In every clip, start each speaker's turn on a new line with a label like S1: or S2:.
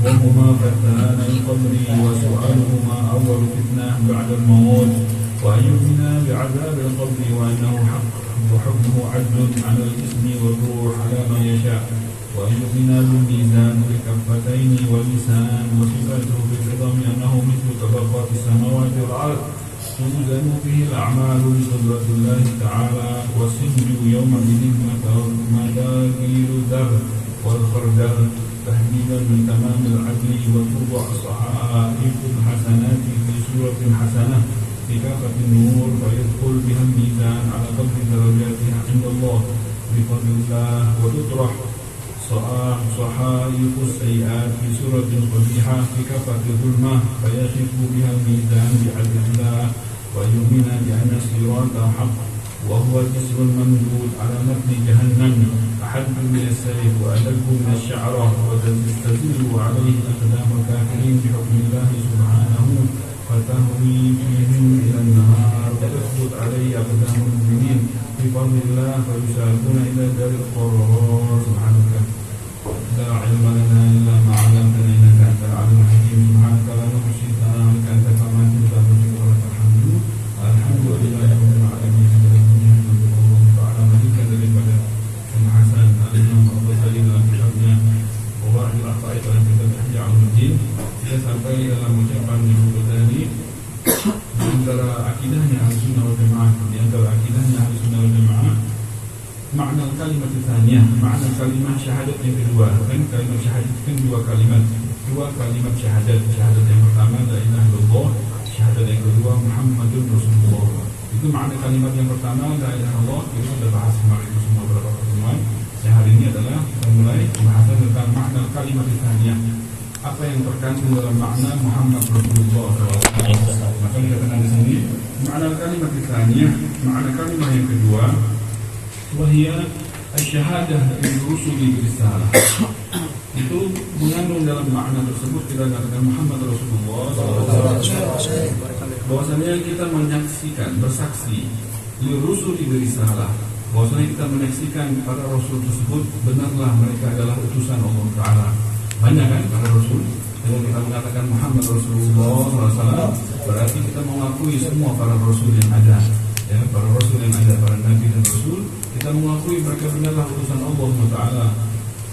S1: وهما فتان القبر وسؤالهما أول فتنة بعد الموت وأن يؤمن بعذاب القبر وأنه حق وحكمه عدل على الجسم والروح على ما يشاء وأن يؤمن بالميزان بكفتين واللسان وصفاته بالعظم أنه مثل طبقات السماوات والأرض توزن به الأعمال بقدرة الله تعالى والسجن يومئذ مداخيل الذر والخردل تهديدا من تمام العدل وتوضع صحائف الحسنات في سورة حسنة في كافة النور فيدخل بها الميزان على قدر درجاتها عند الله بفضل الله وتطرح صحائف السيئات في سورة قبيحة في كافة الظلمة فيخف بها الميزان بعدل الله ويؤمن بأن الصراط حق وهو الجسر الممدود على متن جهنم أحد من السيف وأدب من الشعرة وتزل عليه أقدام الكافرين بحكم الله سبحانه فتهوي فيهم إلى النار وتثبت عليه أقدام المؤمنين بفضل الله فيساقون إلى دار القرار سبحانك لا علم لنا إلا ما علمتنا إنك أنت العليم الحكيم سبحانك لا نحصي ثناء عليك أنت كما أنت بك ولك الحمد لله رب العالمين على ملك daripada Hasan Al-Imam Al-Ghazali dalam kitabnya Mawahil Aqaid dalam kitab Ihya Ulumuddin dia sampai dalam ucapan Imam Ghazali di antara akidahnya Ahlussunnah wal Jamaah makna kalimat tsaniyah, makna kalimat syahadat yang kedua. Kan kalimat syahadat kan dua kalimat syahadat. Syahadat yang pertama la ilaha illallah, syahadat yang kedua Muhammadur Rasulullah. Itu makna kalimat yang pertama la ilaha illallah. Itu sudah bahas kemarin itu semua beberapa pertemuan. Yang hari ini adalah kita mulai pembahasan tentang makna kalimat tsaniyah. Apa yang terkandung dalam makna Muhammad Rasulullah SAW. Maka dikatakan di sini makna kalimat tsaniyah, makna kalimat yang kedua wahia asyahadah lirrusuli birisalah. Itu mengandung dalam makna tersebut kita katakan Muhammad Rasulullah bahwasanya kita menyaksikan, bersaksi lirrusuli birisalah, bahwasanya kita menyaksikan para rasul tersebut benarlah mereka adalah utusan Allah Ta'ala. Banyak kan para rasul. Kalau kita mengatakan Muhammad Rasulullah SAW berarti kita mengakui semua para rasul yang ada. Ya, para rasul yang ada, para nabi dan rasul, kita mengakui mereka benarlah utusan Allah Taala.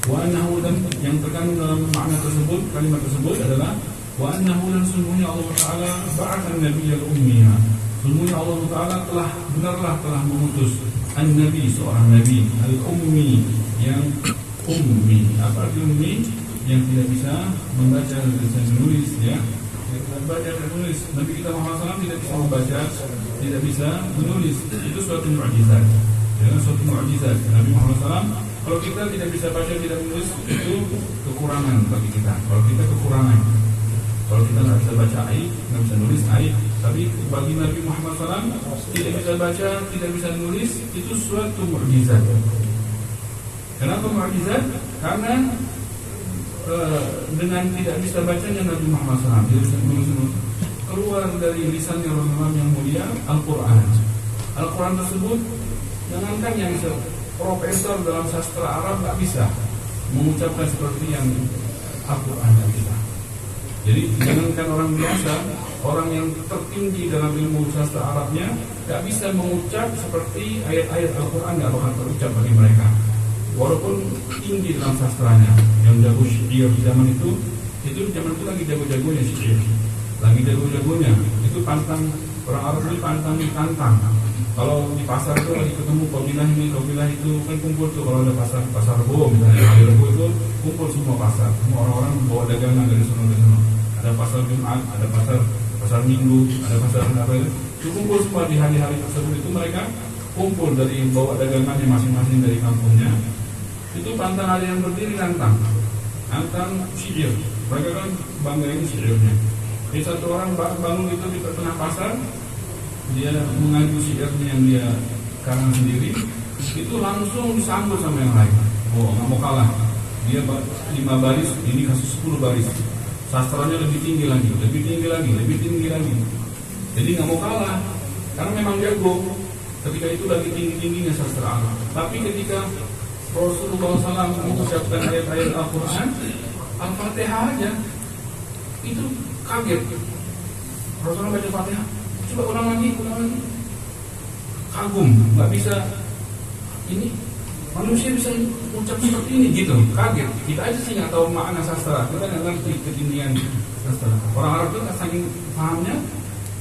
S1: Wa annahu, dan yang terkandung dalam makna tersebut, kalimat tersebut adalah wa annahu, dan sungguhnya Allah Taala ba'athan nabiyyal ummiya. Sungguhnya Allah Taala telah mengutus an-nabi, seorang nabi al-ummi, yang ummi. Apa arti ummi? Yang tidak bisa membaca dan tidak bisa menulis, ya. Baca dan menulis. Nabi kita Muhammad SAW tidak bisa membaca, tidak bisa menulis. Itu suatu mukjizat. Ya, suatu mukjizat. Nabi Muhammad SAW, kalau kita tidak bisa baca, tidak menulis, itu kekurangan bagi kita. Kalau kita kekurangan, kalau kita tidak bisa baca aib, tidak bisa nulis aib. Tapi bagi Nabi Muhammad SAW tidak bisa baca, tidak bisa menulis, itu suatu mukjizat. Kenapa mukjizat? Karena dengan tidak bisa bacanya Nabi Muhammad SAW, tidak bisa menulis, keluar dari lisannya Rasulullah yang mulia Al-Quran. Al-Quran tersebut, jangankan yang bisa profesor dalam sastra Arab nggak bisa mengucapkan seperti yang Al-Quran yang kita. Jadi jangankan orang biasa, orang yang tertinggi dalam ilmu sastra Arabnya nggak bisa mengucap seperti ayat-ayat Al-Quran, nggak bakal terucap bagi mereka. Walaupun tinggi dalam sastranya, yang jago syair zaman itu zaman itu lagi jago-jagonya syair, lagi jago-jagonya. Itu pantang, orang Arab itu tantang. Kalau di pasar itu lagi ketemu kabilah ini, kabilah itu, kan kumpul tuh. Kalau ada pasar Rebo misalnya, hari Rebo itu kumpul semua pasar, semua orang-orang bawa dagangan dari sana. Ada pasar Jumat, ada pasar Minggu, ada pasar apa itu kumpul semua di hari-hari tersebut. Itu mereka kumpul dari bawa dagangannya masing-masing dari kampungnya. Itu pantang, ada yang berdiri nantang syair. Mereka kan banggain syairnya. Jadi satu orang bangun itu di tengah pasar, dia mengadu syairnya yang dia karang sendiri, itu langsung disambut sama yang lain. Oh, nggak mau kalah. Dia 5 baris, ini kasih 10 baris. Sastranya lebih tinggi lagi. Jadi nggak mau kalah, karena memang jago. Ketika itu lagi tinggi-tingginya sastra Arab. Tapi ketika Rasulullah SAW mengucapkan ayat-ayat Al-Quran, Al-Fatihah aja itu kaget. Rasulullah baca Fatihah, coba ulang lagi, kagum, nggak bisa ini manusia bisa ucap seperti ini gitu, kaget. Kita aja sih nggak tahu makna sastra, kita nggak ngerti ketinggian sastra. Orang Arab itu saking pahamnya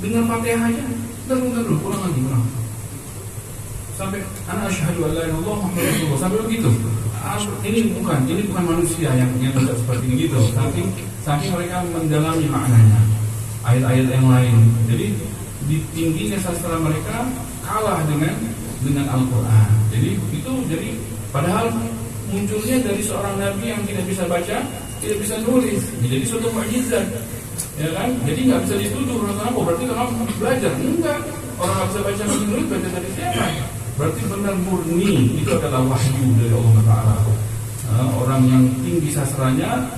S1: dengan Fatihah aja, terus ulang lagi, sampai ana asyhadu an la ilaha illallah Muhammadur Rasulullah, sampai begitu. Ini bukan manusia yang baca seperti ini gitu. Saking mereka mendalami maknanya. Ayat-ayat yang lain. Jadi di tingginya sastra mereka kalah dengan Al-Quran. Jadi padahal munculnya dari seorang nabi yang tidak bisa baca, tidak bisa nulis. Jadi suatu mukjizat. Ya kan? Jadi nggak bisa dituduh Rasulullah berarti kalau belajar. Enggak. Orang nggak bisa baca dan nulis, baca dari siapa? Berarti benar murni itu adalah wahyu dari Allah Ta'ala. Orang yang tinggi sastranya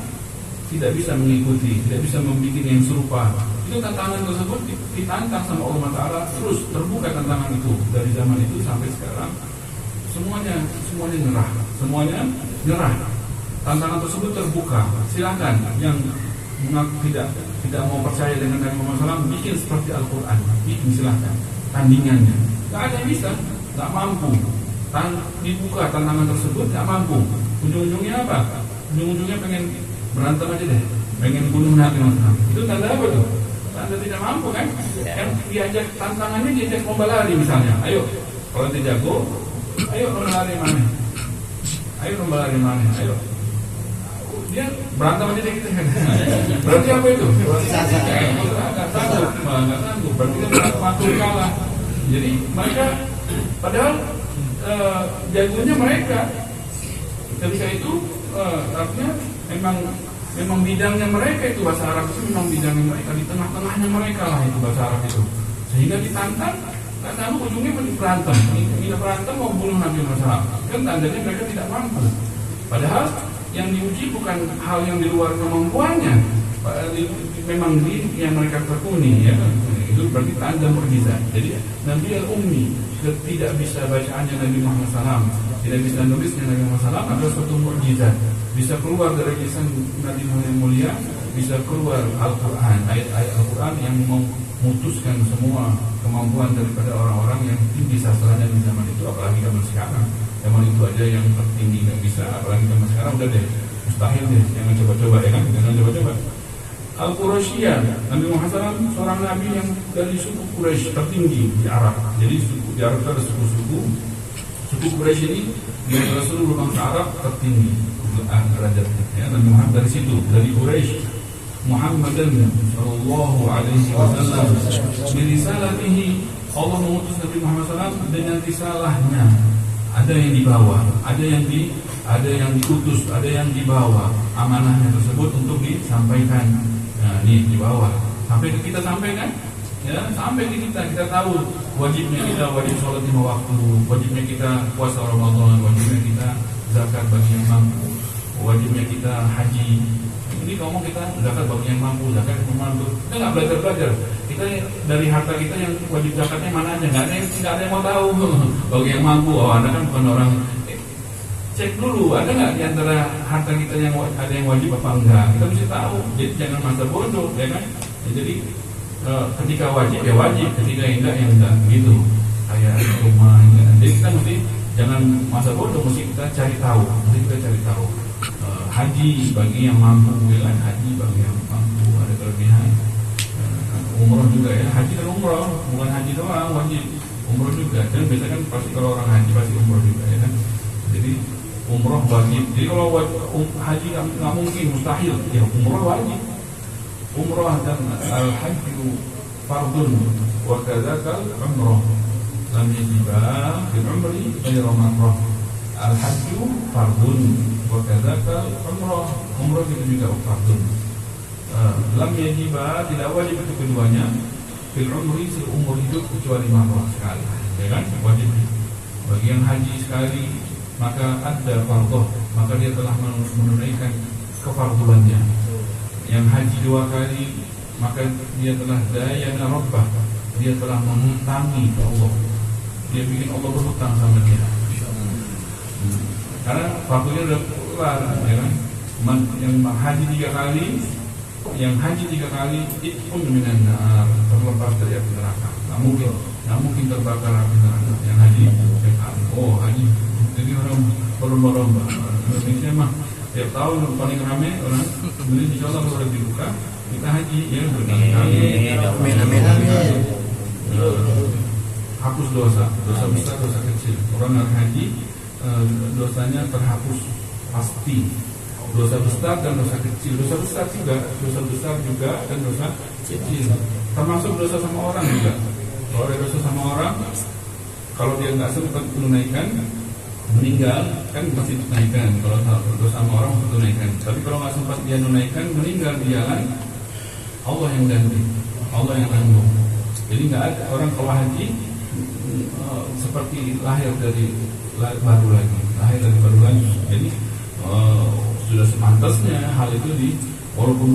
S1: tidak bisa mengikuti, tidak bisa membuat yang serupa. Itu tantangan tersebut ditantang sama Allah Ta'ala, terus terbuka tantangan itu dari zaman itu sampai sekarang. Semuanya nyerah. Tantangan tersebut terbuka. Silakan yang mengaku tidak mau percaya dengan Nabi Muhammad SAW bikin seperti Al-Quran, bikin silakan tandingannya. Gak ada yang bisa. Tak mampu, dibuka tantangan tersebut, tak mampu. Ujung-ujungnya apa? Ujung-ujungnya pengen berantem aja deh, pengen bunuh Nabi Muhammad. Itu tanda apa tuh? Tanda tidak mampu kan? Kan diajak tantangannya, diajak lomba lari misalnya. Ayo, kalau tidak jago, ayo lomba lari mana? Ayo. Dia berantem aja deh kita. Berarti apa itu? Nggak sanggup. Berarti kan mampu kalah. Jadi mereka padahal jagonya mereka ketika itu artinya memang bidangnya mereka itu bahasa Arab itu memang bidangnya mereka, di tengah-tengahnya mereka lah itu bahasa Arab itu, sehingga ditantang karena ujungnya berantem mau bunuh Nabi Muhammad, kan tandanya mereka tidak mampu. Padahal yang diuji bukan hal yang di luar kemampuannya, memang yang mereka tekuni ya. Itu berarti tanda mukjizat. Jadi Nabi al-Ummi tidak bisa bacaannya Nabi Muhammad SAW, tidak bisa nulisnya Nabi Muhammad SAW adalah suatu mukjizat. Bisa keluar dari lisan Nabi Muhammad yang mulia, bisa keluar Al-Quran, ayat-ayat Al-Quran yang memutuskan semua kemampuan daripada orang-orang yang tinggi sastranya di zaman itu, apalagi zaman sekarang. Zaman itu aja yang tertinggi nggak bisa, apalagi zaman sekarang udah deh mustahil deh, jangan coba-coba ya kan, jangan coba-coba. Al-Quraisyiyah, Nabi Muhammad SAW seorang Nabi yang dari suku Quraisy tertinggi di Arab. Jadi di Arab ada suku Quraisy ini dari seluruh bangsa Arab tertinggi derajatnya. Ya, Nabi Muhammad dari situ, dari Quraisy. Muhammadan sallallahu alaihi wasallam birisalatihi, Allah mengutus Nabi Muhammad SAW dengan risalahnya. Ada yang dibawa, ada yang diutus, ada yang dibawa amanahnya tersebut untuk disampaikan. Nah, ini di bawah sampai ke kita, sampaikan ya, sampai ke kita tahu wajibnya kita wajib sholat 5 waktu, wajibnya kita puasa Ramadan, wajibnya kita zakat bagi yang mampu, wajibnya kita haji. Ini ngomong kita zakat bagi yang mampu, zakat yang mampu. Kita nggak belajar. Kita dari harta kita yang wajib zakatnya mana aja, nggak ada yang mau tahu. Bagi yang mampu, Anda kan bukan orang. Cek dulu, ada nggak di antara harta kita yang ada yang wajib apa enggak? Kita mesti tahu. Jadi jangan masa bodoh, ya kan? Jadi ketika wajib ya wajib, ketika enggak ya enggak, gitu. Kayak rumah, enggak. Jadi kita mesti jangan masa bodoh, mesti kita cari tahu. Haji bagi yang mampu, ya kan? Haji bagi yang mampu, ada kelebihan. Umroh juga ya, haji dan umroh, bukan haji doang wajib, umroh juga. Dan biasanya kan pasti kalau orang haji pasti umroh juga, ya kan? Jadi umroh wajib. Jadi kalau haji nggak mungkin, mustahil. Ya umroh wajib. Umroh dan al-hajju fardun wa kadzakal umroh lam yajiba fil umri ghairu marrah. Al-hajju fardun wa kadzakal umroh. Umroh itu juga fardun. Lam yajiba, tidak wajib untuk keduanya fil umri, seumur hidup kecuali marrah sekali. Ya kan? Wajib. Bagi yang haji sekali maka ada fardhu, maka dia telah menunaikan kefarduannya. Yang haji 2 kali maka dia telah dayana rabbah, dia telah menghutangi Allah, dia bikin Allah berhutang sama dia. Karena fardhunya udah keluar, ya kan? yang haji 3 kali, yang haji 3 kali itu pun minan terlepas dari api neraka. Nggak mungkin terbakar api neraka yang haji sekali. Oh haji, jadi orang berlomba-lomba. Indonesia mah tiap tahun paling ramai orang. Kemudian insyaallah kalau dibuka kita haji ya berkali-kali. Amin. Hapus dosa besar, dosa kecil. Orang yang haji dosanya terhapus pasti. Dosa besar dan dosa kecil. Dosa besar juga dan dosa kecil. Termasuk dosa sama orang juga. Kalau ada dosa sama orang, kalau dia nggak sempat menunaikan, meninggal kan masih tunaikan. Kalau dosa sama orang masih tunaikan. Tapi kalau nggak sempat dia menunaikan, meninggal di jalan, Allah yang ganti, Allah yang tanggung. Jadi nggak ada orang kalau haji seperti lahir dari baru lagi. Jadi sudah sepantasnya hal itu walaupun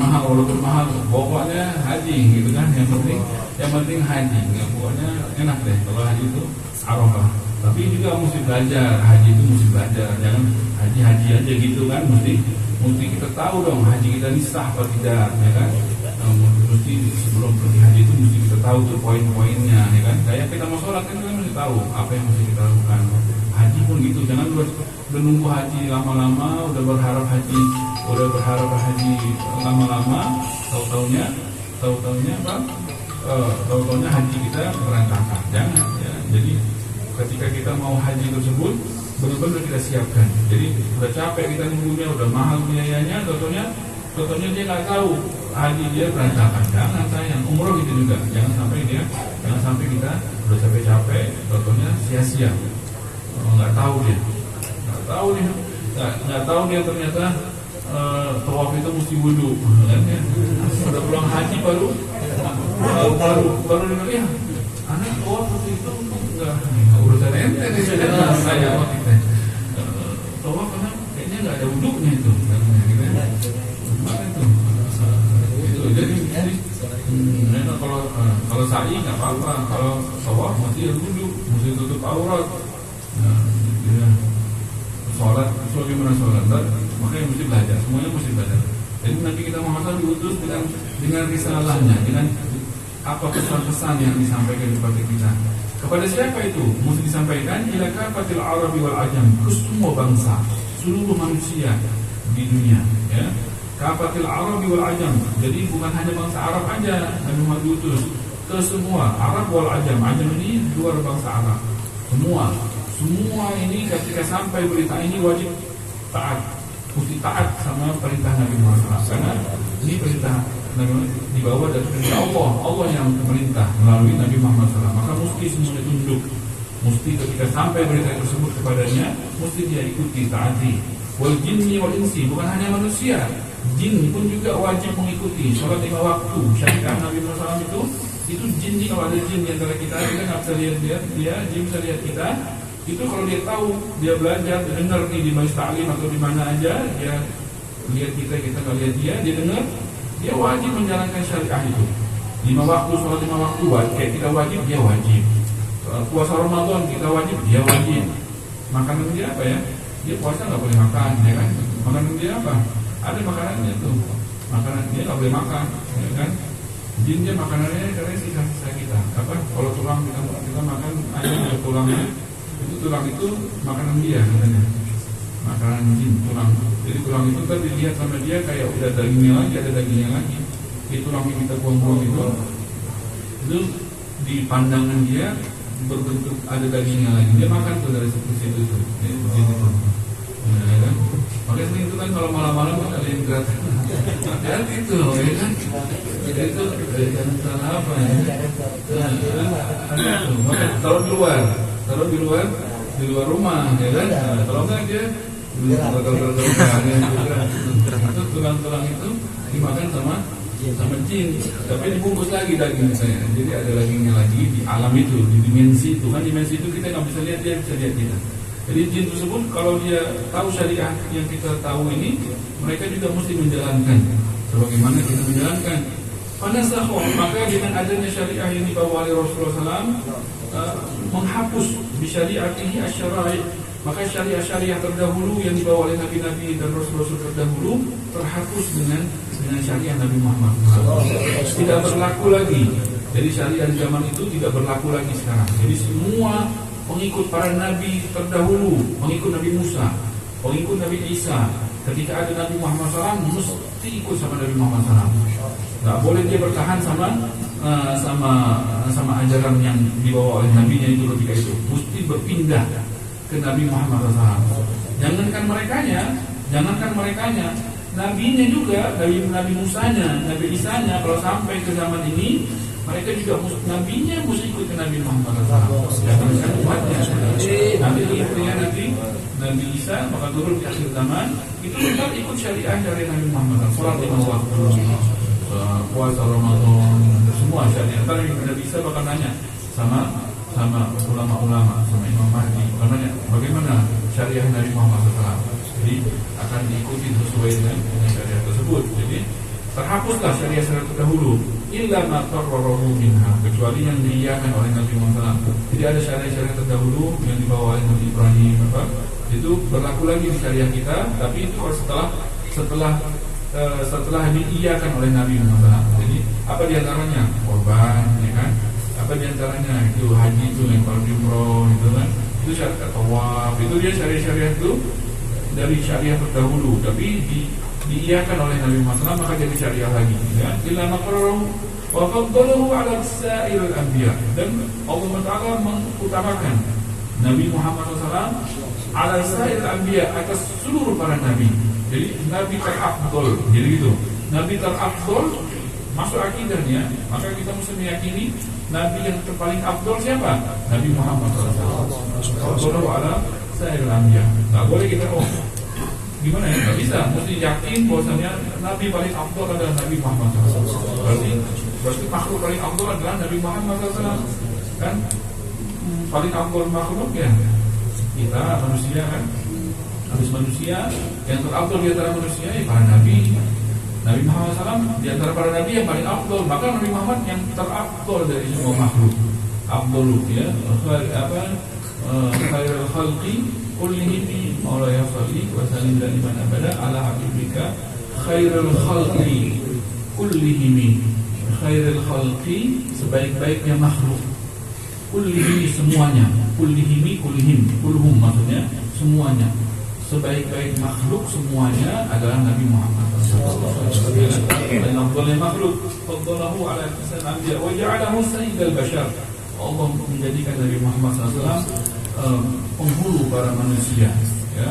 S1: mahal pokoknya haji gitu kan, yang penting haji, pokoknya enak deh kalau haji itu Arafah. Tapi juga mesti belajar, haji itu mesti belajar, jangan haji aja gitu kan, mesti kita tahu dong haji kita ini sah apa tidak, ya kan. Mesti sebelum pergi haji itu mesti kita tahu tuh poin-poinnya, ya kan. Kayak kita mau sholat kan kita mesti tahu apa yang mesti kita lakukan. Haji pun gitu, jangan udah nunggu haji lama-lama, udah berharap haji lama-lama, tahu-taunya haji kita berantakan. Jangan ya. Jadi ketika kita mau haji tersebut benar-benar kita siapkan. Jadi udah capek kita nunggunya, udah mahal biayanya, tahu-taunya dia nggak tahu haji dia berantakan. Jangan sayang, umroh gitu juga. Jangan sampai kita udah capek-capek, tahu-taunya sia-sia. Nggak tahu dia ternyata tawaf itu mesti wudu, kan ya. Udah pulang haji baru dengar ya, anak tawaf itu enggak urusan ente nih saya waktu itu. Tawaf karena kayaknya nggak ada wudunya itu, jadi kalau sa'i nggak apa-apa, kalau tawaf mesti wudu, mesti tutup aurat. Sholat, bagaimana sholat? Makanya mesti belajar, semuanya mesti belajar. Jadi Nabi kita Muhammad diutus dengan risalahnya, dengan apa pesan-pesan yang disampaikan kepada kita. Kepada siapa itu? Mesti disampaikan ila kafatil Arabi wal Ajam, ke semua bangsa, seluruh manusia di dunia. Ya, kafatil Arabi wal Ajam. Jadi bukan hanya bangsa Arab aja Nabi Muhammad diutus, ke semua Arab wal Ajam. Ajam ini luar bangsa Arab. Semua ini ketika sampai berita ini wajib taat, mesti taat sama perintah Nabi Muhammad. Karena ini perintah Nabi dibawa dari perintah Allah yang memerintah melalui Nabi Muhammad SAW. Maka mesti semuanya tunduk, mesti ketika sampai berita tersebut kepadanya, mesti dia ikuti, taati. Wal jinni wal insi, bukan hanya manusia, jin pun juga wajib mengikuti sholat 5 waktu. Syariat Nabi Muhammad SAW itu jin, kalau ada jin di antara kita nggak bisa lihat dia, jin bisa lihat kita. Itu kalau dia tahu, dia belajar, dia dengar nih di majlis ta'lim atau di mana aja, dia lihat kita nggak lihat dia dengar, dia wajib menjalankan syariah itu. 5 waktu, sholat 5 waktu, kayak kita wajib, dia wajib. Puasa Ramadan kita wajib, dia wajib. Makanan dia apa ya? Dia puasa nggak boleh makan, ya kan? Makanan dia apa? Ada makanannya tuh. Makanan dia nggak boleh makan, ya kan? Jin dia makanannya karena sisa-sisa kita. Apa? Kalau tulang kita makan ayam ada tulangnya. Tulang itu makanan dia katanya, makanan jin, tulang. Jadi tulang itu kan dilihat sama dia kayak udah dagingnya lagi, ada dagingnya lagi. Di tulang yang kita buang-buang itu di pandangan dia berbentuk ada dagingnya lagi. Dia makan tuh dari situ itu. Ya kan? Makanya sering itu kan kalau malam-malam ada yang gerak. Ya itu, ya kan? Itu jangan salah apa ya? Taruh di luar rumah, ya kan? Kalau enggak dia itu tulang-tulang itu dimakan sama jin, tapi dibungkus lagi daging saya. Jadi ada dagingnya lagi di alam itu, di dimensi itu. Kan dimensi itu kita nggak bisa lihat, dia bisa lihat kita. Jadi jin tersebut kalau dia tahu syariah yang kita tahu ini, mereka juga mesti menjalankan sebagaimana kita menjalankan. Fanasakhu, maka dengan adanya syariah yang dibawa oleh Rasulullah SAW menghapus bisyariatihi asyara'i maka syariah-syariah terdahulu yang dibawa oleh nabi-nabi dan rasul-rasul terdahulu terhapus dengan syariah Nabi Muhammad. Tidak berlaku lagi. Jadi syariah di zaman itu tidak berlaku lagi sekarang. Jadi semua pengikut para nabi terdahulu, pengikut Nabi Musa, pengikut Nabi Isa, ketika ada Nabi Muhammad SAW mesti ikut sama Nabi Muhammad SAW. Nggak boleh dia bertahan sama ajaran yang dibawa oleh nabinya itu ketika itu. Mesti berpindah ke Nabi Muhammad SAW. Jangankan merekanya, nabinya juga, Nabi Musanya, Nabi Isanya, kalau sampai ke zaman ini, mereka juga nabinya mesti ikut ke Nabi Muhammad SAW. Jangankan umatnya. Nanti Nabi Isa bakal turun di akhir zaman, itu tetap ikut syariah dari Nabi Muhammad SAW. Salat 5 waktu, puasa Ramadan, semua syariah. Nanti Nabi Isa bakal nanya sama ulama-ulama, sama Imam Mahdi, karena bagaimana syariah Nabi Muhammad SAW. Jadi akan diikuti sesuai dengan syariah tersebut. Jadi terhapuslah syariah-syariah terdahulu, illa ma qarrarahu minha, kecuali yang diiyakan oleh Nabi Muhammad SAW. Jadi ada syariah-syariah terdahulu yang dibawa oleh Nabi Ibrahim, itu berlaku lagi di syariah kita, tapi itu setelah diiyakan oleh Nabi Muhammad SAW. Jadi apa diantaranya? Korban, ya kan? Apa diantaranya itu haji, itu lempar jumroh, itu kan, itu syariat tawaf, itu dia syariah-syariah itu dari syariah terdahulu, tapi diiyakan oleh Nabi Muhammad SAW, maka jadi syariah lagi. Ya, illa maqarrahu wa faddalahu ala sa'iril anbiya, dan Allah Taala mengutamakan Nabi Muhammad SAW ala sa'iril anbiya, atas seluruh para nabi. Jadi nabi terafdol, jadi gitu. Nabi terafdol masuk akidahnya, maka kita mesti meyakini nabi yang terpaling afdol siapa? Nabi Muhammad SAW. Sallallahu ala sa'iril anbiya. Nggak boleh kita gimana ya? Nggak bisa. Mesti yakin bahwasanya nabi paling afdol adalah Nabi Muhammad SAW. Berarti makhluk paling afdol adalah Nabi Muhammad SAW. Kan? Paling afdol makhluk ya kita manusia kan. Habis manusia yang terafdol di antara manusia ya para nabi. Nabi Muhammad SAW di antara para nabi yang paling afdol, maka Nabi Muhammad yang terafdol dari semua makhluk. Afdol ya, khairul khalqi kullihim maula ya salli wa sallim daiman abada ala habibika khairul khalqi kullihim. Khairul khalqi sebaik-baiknya makhluk. Kullihim semuanya. Kullihim kulluhum maksudnya semuanya. Sebaik-baik makhluk semuanya adalah Nabi Muhammad SAW. Dan afdalul makhluk faddalahu ala lisan anbiya wa ja'alahu sayyidal bashar. Allah menjadikan Nabi Muhammad SAW penghulu para manusia, ya,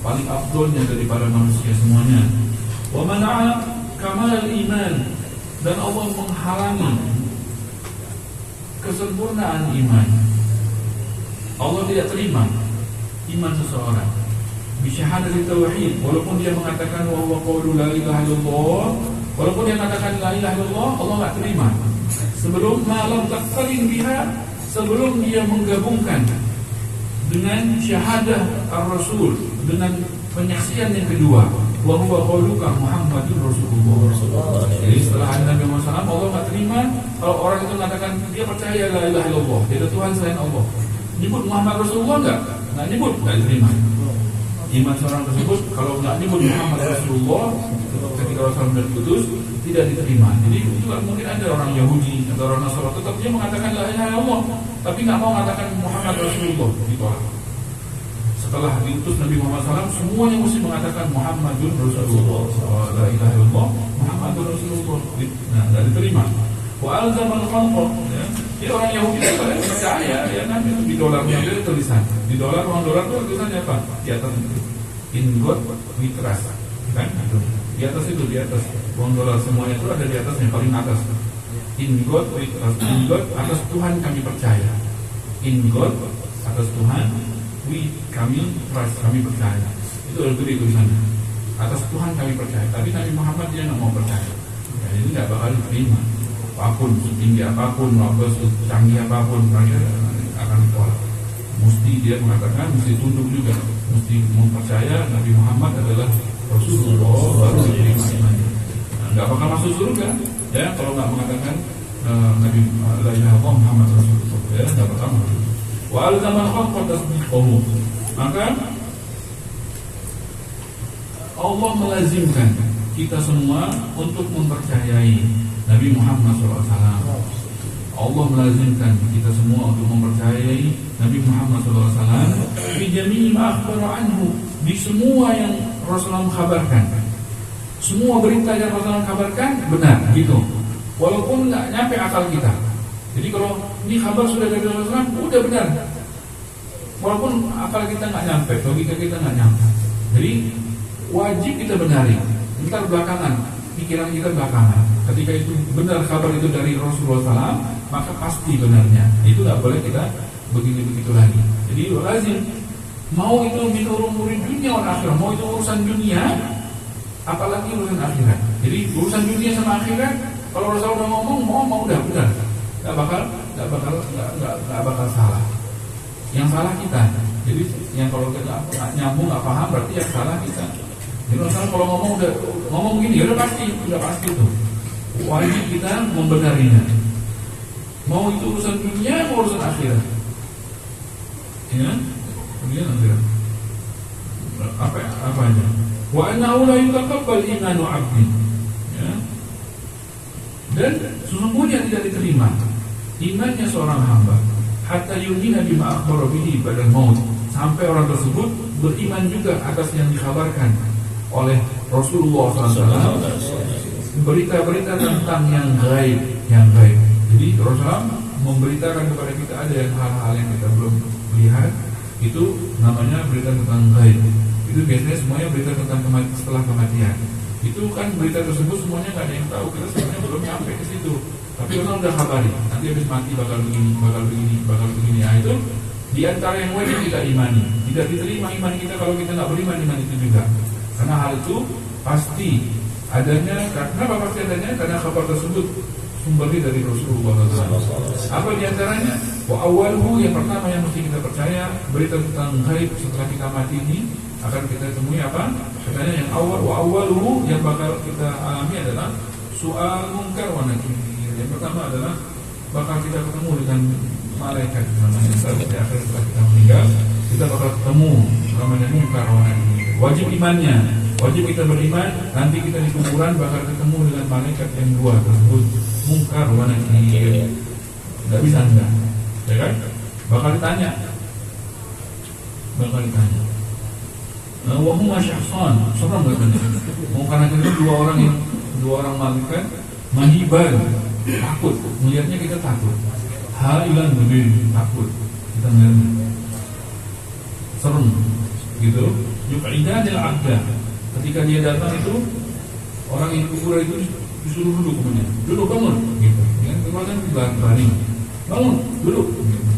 S1: paling afdalnya dari para manusia semuanya. Wa mana'a kamal iman, dan Allah menghalangi kesempurnaan iman. Allah tidak terima iman seseorang bisyahadat tauhid, walaupun dia mengatakan wa huwa qaulu la ilaha illallah, walaupun dia mengatakan la ilaha illallah, Allah enggak terima sebelum malam taqtarin biha, sebelum dia menggabungkan dengan syahadah ar-rasul, dengan penyaksian yang kedua, wa huwa qauluka Muhammadur Rasulullah. Jadi setelah Nabi Muhammad SAW, Allah enggak terima kalau orang itu mengatakan dia percaya la ilaha illallah, dia ada Tuhan selain Allah, nyebut Muhammad Rasulullah enggak nyebut, enggak diterima. Iman seorang tersebut kalau nggak nyebut Muhammad Rasulullah ketika Rasulullah diutus tidak diterima. Jadi juga mungkin ada orang Yahudi atau orang Nasrani tetap dia mengatakan la ilaha illallah, tapi nggak mau mengatakan Muhammad Rasulullah, ditolak. Setelah diutus Nabi Muhammad SAW, semuanya mesti mengatakan Muhammadun Rasulullah, la ilaha illallah, Muhammadun Rasulullah. Nah, nggak diterima. Wa alzamal khalqa, ya. Jadi orang Yahudi itu percaya ya kan, itu di dolarnya ada tulisan. Di dolar, uang dolar itu tulisannya apa? Di atas itu. In God we trust. Kan? Itu. Di atas itu, di atas uang dolar semuanya itu ada di atasnya, paling atas. In God we trust. In God, atas Tuhan kami percaya. In God, atas Tuhan, kami trust, kami percaya. Itu ada di tulisannya. Atas Tuhan kami percaya. Tapi Nabi Muhammad dia nggak mau percaya. Ya, jadi nggak bakal diterima. Apapun, setinggi apapun, secanggih apapun, mereka akan ditolak. Mesti dia mengatakan, mesti tunduk juga, mesti mempercaya Nabi Muhammad adalah Rasulullah, baru diterima imannya. Nggak bakal masuk surga, ya kalau nggak mengatakan Nabi la ilaha illallah Muhammad Rasulullah, ya nggak bakal masuk. Wa al-zaman khalqa tasdiquhu, Maka Allah melazimkan kita semua untuk mempercayai Nabi Muhammad SAW. Allah melazimkan kita semua untuk mempercayai Nabi Muhammad SAW di jami'i ma akhbara anhu, di semua yang Rasulullah kabarkan. Semua berita yang Rasulullah kabarkan benar gitu, walaupun nggak nyampe akal kita. Jadi kalau ini kabar sudah dari Rasulullah, udah benar, walaupun akal kita nggak nyampe, logika kita nggak nyampe. Jadi wajib kita benari. Ntar belakangan, pikiran kita belakangan. Ketika itu benar kabar itu dari Rasulullah SAW, maka pasti benarnya. Itu nggak boleh kita begitu lagi. Jadi lazim, mau itu min umuri dunia wal akhirah, mau itu urusan dunia, apalagi urusan akhirat. Jadi urusan dunia sama akhirat, kalau Rasulullah udah ngomong, mau udah benar, nggak bakal salah. Yang salah kita. Jadi yang kalau kita nyambung nggak paham, berarti yang salah kita. Jadi Rasulullah kalau ngomong begini, udah pasti itu. Wajib kita membenarinya. Mau itu urusan dunia, mau urusan akhirat. Ya, dunia akhirat. Apa aja? Wa annahu la yutaqabbal imanu 'abdin. Ya. Dan sesungguhnya tidak diterima imannya seorang hamba hatta yu'mina bima akhbara bihi ba'da maut, sampai orang tersebut beriman juga atas yang dikabarkan oleh Rasulullah SAW, berita-berita tentang yang gaib. Jadi Rasulullah memberitakan kepada kita ada yang hal-hal yang kita belum lihat, itu namanya berita tentang gaib. Itu biasanya semuanya berita tentang setelah kematian. Itu kan berita tersebut semuanya nggak ada yang tahu, kita sebenarnya belum nyampe ke situ. Tapi orang udah kabari, nanti habis mati bakal begini. Nah, itu di antara yang wajib kita imani. Tidak diterima iman kita kalau kita nggak beriman iman itu juga. Karena hal itu pasti adanya. Kenapa pasti adanya? Karena kabar tersebut sumbernya dari Rasulullah SAW. Apa di antaranya? Wa awwaluhu, yang pertama yang mesti kita percaya, berita tentang gaib setelah kita mati ini akan kita temui apa? Katanya yang awal, wa awwaluhu, yang bakal kita alami adalah soal munkar wa nakir. Yang pertama adalah bakal kita ketemu dengan malaikat namanya di akhir setelah kita meninggal, kita bakal ketemu namanya munkar wa nakir. Wajib imannya, wajib kita beriman. Nanti kita di kuburan bakal ketemu dengan malaikat yang dua tersebut, munkar wa nakir. Nggak bisa enggak, ya kan? Bakal ditanya. Wahum asyahsan, serem katanya. Munkar nakir itu dua orang malaikat mahiban, takut, melihatnya kita takut. Hailan berbeda, takut. Kita melihatnya serem, gitu. Yuqaidanil abda, ketika dia datang itu orang yang kuburan itu disuruh duduk, kemudian duduk, bangun, gitu. Yang kemudian baring, bangun, duduk, gitu.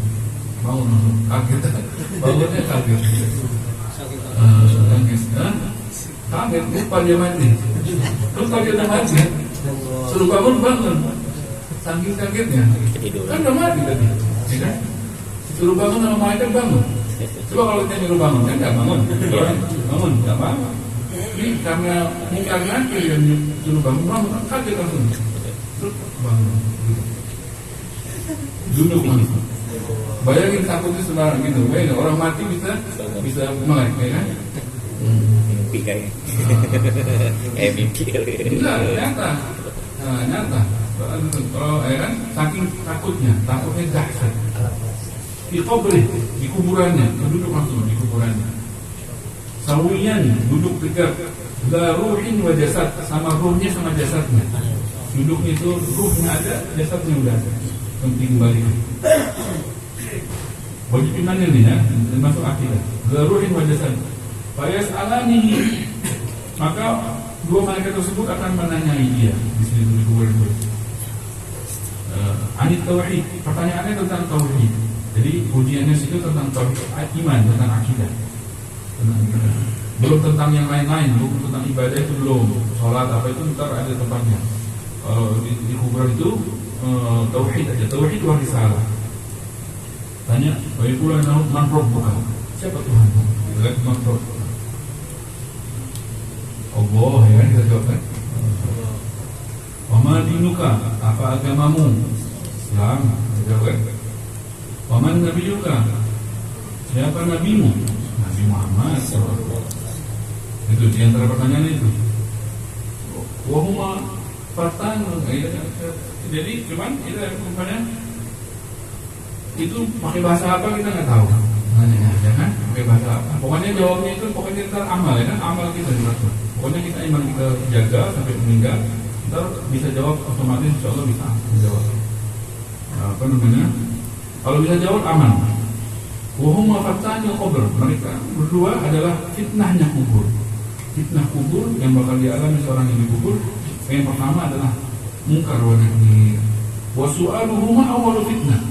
S1: Bangun, kaget, bangunnya kaget. Kaget, lupa dia mati. Lupa dia udah mati. Suruh bangun. Saking kagetnya, kan udah mati tadi, ya kan? Suruh bangun sama malaikat bangun. Coba kalau kita nyuruh bangun, kan nggak bangun, nggak bangun. Ini karena munkar nakir yang suruh bangun, kaget langsung. Terus bangun, duduk langsung. Bayangin takutnya sembarang gitu. Bayangin orang mati bisa melek, ya kan?
S2: Mimpi kayaknya. Mimpi.
S1: Enggak, nyata. Kalau ya kan, saking takutnya dahsyat. Di kubri, di kuburannya, duduk langsung di kuburannya. Sawiyan, duduk tegak. La ruhin wa jasad, sama ruhnya sama jasadnya. Duduknya itu ruhnya ada, jasadnya udah ada. Penting balik. Wajib iman ini ya, masuk akidah. La ruhin wa jasad. Fayas alanihi, maka dua malaikat tersebut akan menanyai dia di sini di kuburan itu. Anit tauhid, pertanyaannya tentang tauhid. Jadi ujiannya situ tentang tauhid, iman, tentang akidah. Belum tentang yang lain-lain, belum tentang ibadah itu belum. Sholat apa itu ntar ada tempatnya. Di kuburan itu tauhid aja, tauhid wa risalah. Tanya, bagaimana man rabbuka? Siapa Tuhanmu? Man rabbuka? Allah, ya kan kita jawab kan? Wa ma dinuka, apa agamamu? Islam, kita jawab kan? Wa man nabiyuka, siapa nabimu? Nabi Nabi Muhammad SAW. Itu di antara pertanyaan itu. Wahuma fatan, jadi cuman kita rupanya itu pakai bahasa apa kita nggak tahu. Ya kan? Pakai bahasa apa? Pokoknya jawabnya itu pokoknya kita amal ya kan? Amal kita dimaksud. Pokoknya kita iman kita jaga sampai meninggal, ntar bisa jawab otomatis, insya Allah bisa menjawab. Apa namanya? Kalau bisa jawab aman. Wahum wafatanya kubur. Mereka berdua adalah fitnahnya kubur. Fitnah kubur yang bakal dialami seorang yang dikubur. Yang pertama adalah mungkar wa nakir. Wa su'aluhuma awwalu fitnah.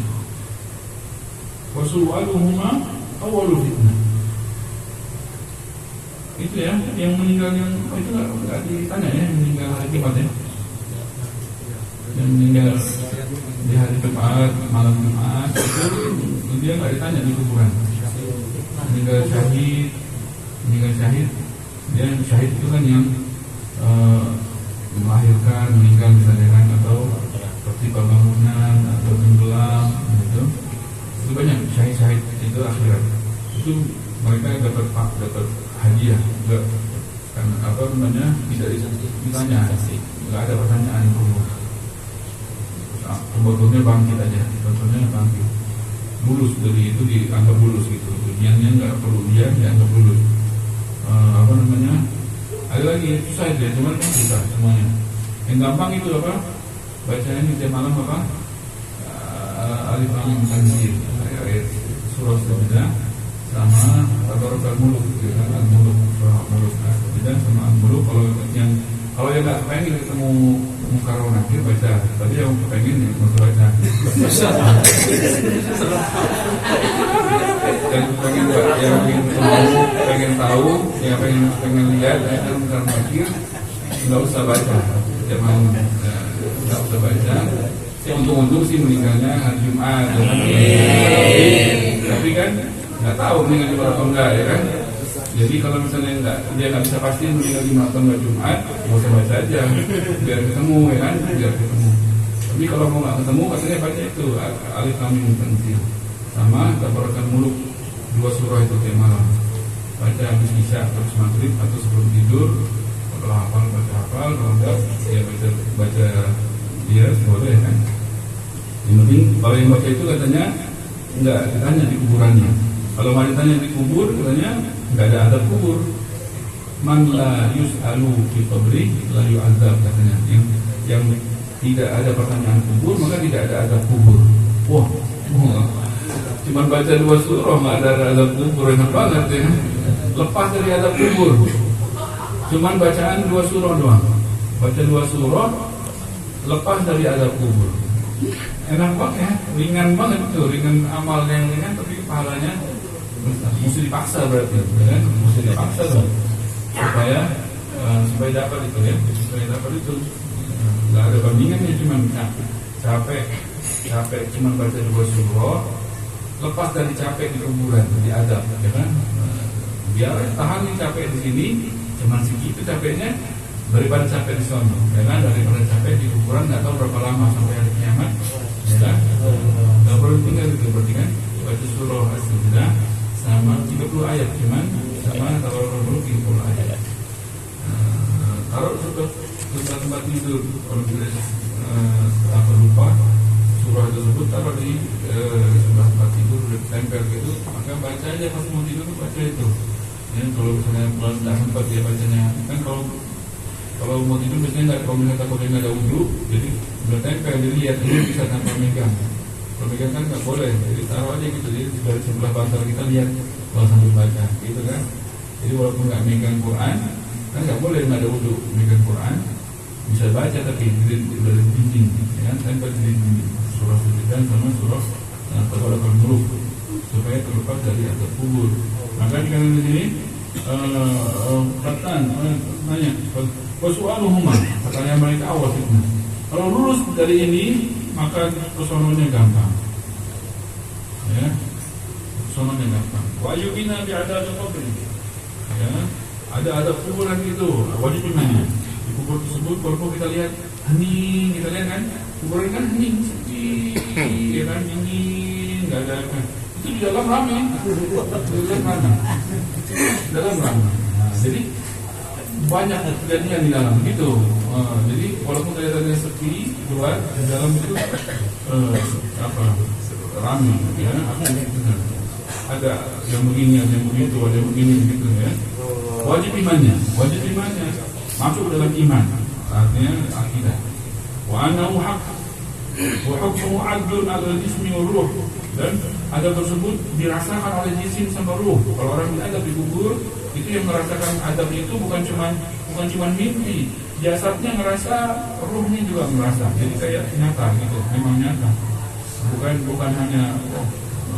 S1: Wa su'aluhuma awwalu fitnah. Itu ya, yang meninggal yang itu nggak ditanya ya, yang meninggal hari Jumat ya. Yang meninggal di hari Jumat, malam Jumat itu dia nggak ditanya di kuburan. Meninggal syahid, dia syahid itu kan yang melahirkan, meninggal misalnya kan, atau tertimpa bangunan atau tenggelam gitu. Itu banyak syahid itu akhirat. Itu mereka dapat hadiah, enggak karena apa namanya tidak ditanya, nggak ada pertanyaan kubur. Sebetulnya bangkit aja, sebetulnya bangkit. Bulus dari itu dianggap bulus gitu. Ujiannya nggak perlu ujian, dianggap bulus. Apa namanya? Ada lagi susah itu ya, cuman kan susah semuanya. Yang gampang itu apa? Bacaan ini tiap malam apa? Alif Lam Mim Tanzil, ayat surah Sajdah sama Tabarok Al-Muluk, gitu kan? Al-Muluk, surah Al-Muluk, Sajdah sama Al-Muluk. Kalau yang nggak pengen ketemu Mungkar wa Nakir baca, tapi yang pengen ya mau baca. Yang pengen tahu, yang pengen lihat, yang Mungkar wa Nakir nggak usah baca, jangan nggak usah baca. Untung-untung sih meninggalnya hari Jumat, tapi kan nggak tahu meninggal Jumat atau enggak ya kan. Jadi kalau misalnya dia nggak bisa pastiin meninggal Jumat atau enggak Jumat, nggak usah baca aja, biar ketemu ya kan, biar ketemu. Tapi kalau mau nggak ketemu, katanya baca itu Alif Lam Mim Tanzil sama Tabarok Al-Muluk, 2 surah itu tiap malam. Baca habis isya terus maghrib atau sebelum tidur. Kalau hafal baca hafal, kalau enggak ya baca dia boleh kan. Yang penting kalau yang baca itu katanya enggak ditanya di kuburannya. Kalau mau ditanya di kubur katanya enggak ada adab kubur. Man la yus'alu fi qabri la yu'adzab katanya. Yang tidak ada pertanyaan kubur maka tidak ada adab kubur. Wah. Cuma baca 2 surah enggak ada adab kubur, enak banget ya. Lepas dari adab kubur. Cuman bacaan 2 surah doang. Baca 2 surah lepas dari adab kubur. Enak banget ya, ringan banget tuh, ringan amal yang ringan tapi pahalanya mesti dipaksa berarti, ya kan? Mesti dipaksa tuh supaya dapat itu ya, supaya dapat itu. Nggak ada bandingannya, cuman capek cuman baca 2 surah, lepas dari capek di kuburan, di adab, ya kan? Biar tahan nih capek di sini, cuman segitu capeknya daripada capek di sana, ya kan? Daripada capek di kuburan nggak tahu berapa lama sampai hari kiamat, ya kan? Nggak perlu tinggal itu berarti kan? Baca surah As-Sajdah sama 30 ayat, cuman sama Tabarok Al-Muluk 30 ayat. Taruh tempat tidur, kalau kita lupa surah tersebut taruh di sebelah tempat tidur, tempel gitu, maka baca aja pas mau tidur baca itu. Ya, kalau misalnya tidak sempat dia bacanya, kan kalau mau tidur biasanya nggak, kalau misalnya takutnya nggak ada wudhu, jadi udah tempel, jadi lihat ini bisa tanpa megang. Kalau megang kan nggak boleh, jadi taruh aja gitu, jadi dari sebelah bantal kita lihat kalau sambil baca, gitu kan. Jadi walaupun nggak megang Quran, kan nggak boleh nggak ada wudhu megang Quran, bisa baca tapi udah di dinding, ya kan, tempel di dinding surah Sajdah sama surah Tabarok Al-Muluk supaya terlepas dari adab kubur. Maka di sini nanya Wasu'aluhuma, katanya mereka awal fitnah. Kalau lulus dari ini, maka kesononya gampang. Ya, kesononya gampang. Wa yu'mina bi'adab qabri. Ya, ada adab kuburan itu, wajib iman. Di kubur tersebut, kalau kita lihat hening, kita lihat kan, kuburan kan hening, sepi, ya kan, dingin, nggak ada kan. itu di dalam rame, dalam rame. Nah, jadi banyak kejadian di dalam gitu. Jadi walaupun kelihatannya sepi keluar, di dalam itu rame ya. Ada yang begini, ada yang begitu, ada yang begini gitu ya. Wajib imannya masuk dalam iman, artinya akidah. Wa annahu haqq wa hukmuhu 'adlun 'ala al-jismi wa ruh, dan adab tersebut dirasakan oleh jisim sama ruh. Kalau orang beradab dikubur, itu yang merasakan adab itu bukan cuma mimpi, jasadnya ngerasa, ruhnya juga merasa. Jadi kayak nyata gitu, memang nyata. Bukan hanya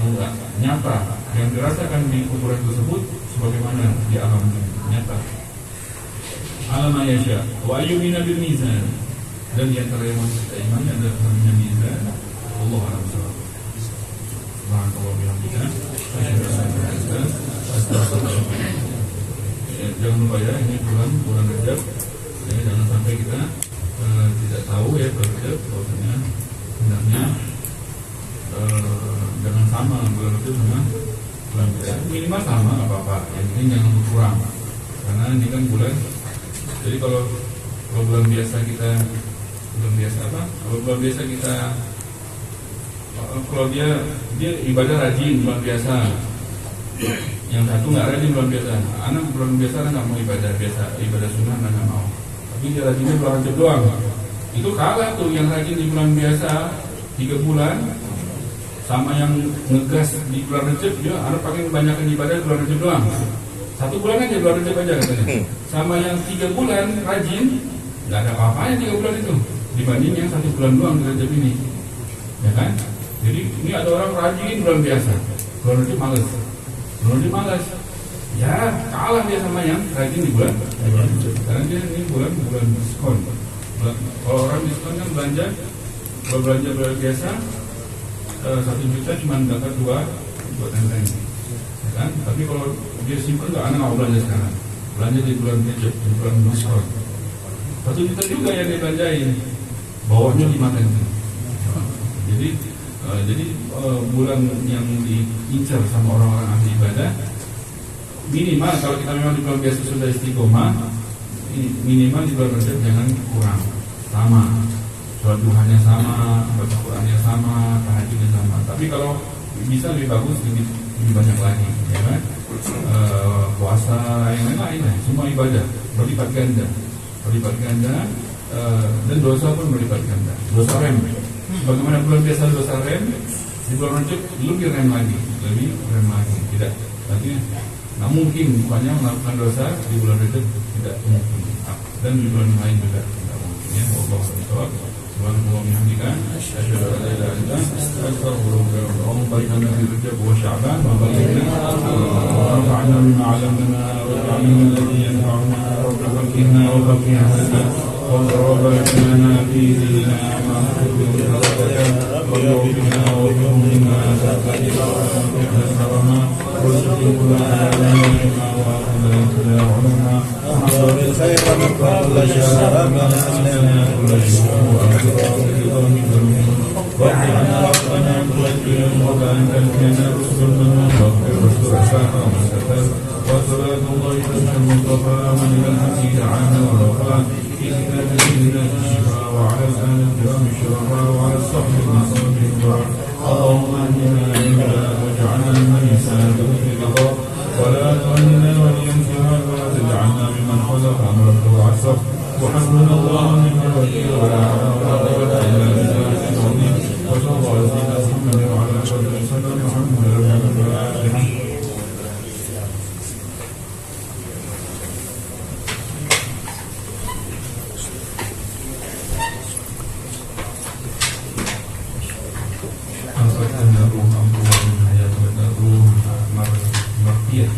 S1: enggak, nyata yang dirasakan di kuburan tersebut sebagaimana di alam nyata. Alam ayasya wa ayyumina bil mizan, dan di antara yang kita imani adalah namanya mizan. Allah a'lam bishawab. Subhanallah bihamdika asyhadu an la ilaha illa anta astaghfiruka wa atubu ilaik. Jangan lupa ya, ini bulan Rajab ya, jangan sampai kita tidak tahu ya bulan Rajab, bahwasanya hendaknya jangan sama bulan Rajab sama bulan biasa, minimal sama nggak apa-apa, yang penting jangan berkurang, karena ini kan bulan. Jadi kalau bulan biasa kita kalau dia ibadah rajin bulan biasa, yang satu nggak rajin bulan biasa. Anak bulan biasa nggak mau ibadah sunnah nggak mau, tapi dia rajinnya bulan Rajab doang. Itu kalah tuh yang rajin di bulan biasa 3 bulan sama yang ngegas di bulan Rajab. Dia anak paling banyak ibadah di bulan Rajab doang. 1 bulan aja bulan Rajab aja katanya. Sama yang 3 bulan rajin, nggak ada apa-apanya 3 bulan itu dibanding yang 1 bulan doang di Rajab ini, ya kan? Jadi ini ada orang rajin bulan biasa, bulan Rajab malas. Ya kalah dia sama yang rajin di bulan Rajab. Karena dia ini bulan diskon. Kalau orang diskon kan belanja bulan biasa 1 juta cuma dapat 2 tenteng, ya kan? Tapi kalau dia simpan nggak, anak mau belanja sekarang, belanja di bulan Rajab, di bulan diskon 1 juta juga yang dibelanjain, bawahnya 5 tenteng. Jadi bulan yang diincar sama orang-orang ahli ibadah, minimal kalau kita memang di bulan biasa sudah istiqomah, minimal di bulan Rajab jangan kurang, sama, sholat duhanya sama, baca Qurannya sama, tahajudnya sama. Tapi kalau bisa lebih bagus, lebih banyak lagi, ya kan? Puasa yang lain-lain, semua ibadah berlipat ganda, dan dosa pun berlipat ganda. Dosa rem, bagaimana bulan biasa dosa rem, di bulan Rajab lebih rem lagi. Tidak, artinya nggak mungkin banyak melakukan dosa di bulan Rajab, tidak mungkin. Dan di bulan lain juga tidak mungkin. Ya, Allah SWT. Subhanallah bihamdika asyhadu an la ilaha illa anta astaghfiruka wa atubu ilaik. Barik lana fi Rajab wa Sya'ban wa balighna warfa'na bima 'allamtana wa 'allimna alladhi yanfa'una wa faqqihna wa faqih hadina وَرَبَّنَا لَنَا فِي دِينِنَا مَا نُحِبُّ وَنَرْضَى وَارْزُقْنَا وَارْزُقْنَا ذَكَّرَنَا وَارْزُقْنَا وَارْزُقْنَا وَارْزُقْنَا وَحَصَّلَ الْخَيْرَ مِنْ كُلِّ شَرٍّ وَأَسْلَمَا كُلَّ شَيْءٍ وَأَعْطَنَا رَبَّنَا كُلَّ شَيْءٍ وَأَنْتَ الْكَرِيمُ رُسُلُنَا وَاغْفِرْ وَاسْتَغْفِرْ وَاسْتَغْفِرْ وَصَلَاةُ اللَّهِ عَلَى الْمُصْطَفَى مَنْ الْحَمْدِ دَعَانَا وَرَفَعَ في كتاب سيدنا الشفاء وعلى الآل الكرام الشرفاء وعلى الصحب المصاب الكبار. اللهم اهدنا إلى واجعلنا ممن يسارع في الرضا ولا تولنا وليا فيها ولا تجعلنا ممن خلق أمرك وعصر. وحسبنا الله ونعم الوكيل ولا حول ولا قوة إلا بالله العظيم. وصلى الله على سيدنا محمد وعلى آله وسلم. الحمد لله رب العالمين. Martiyah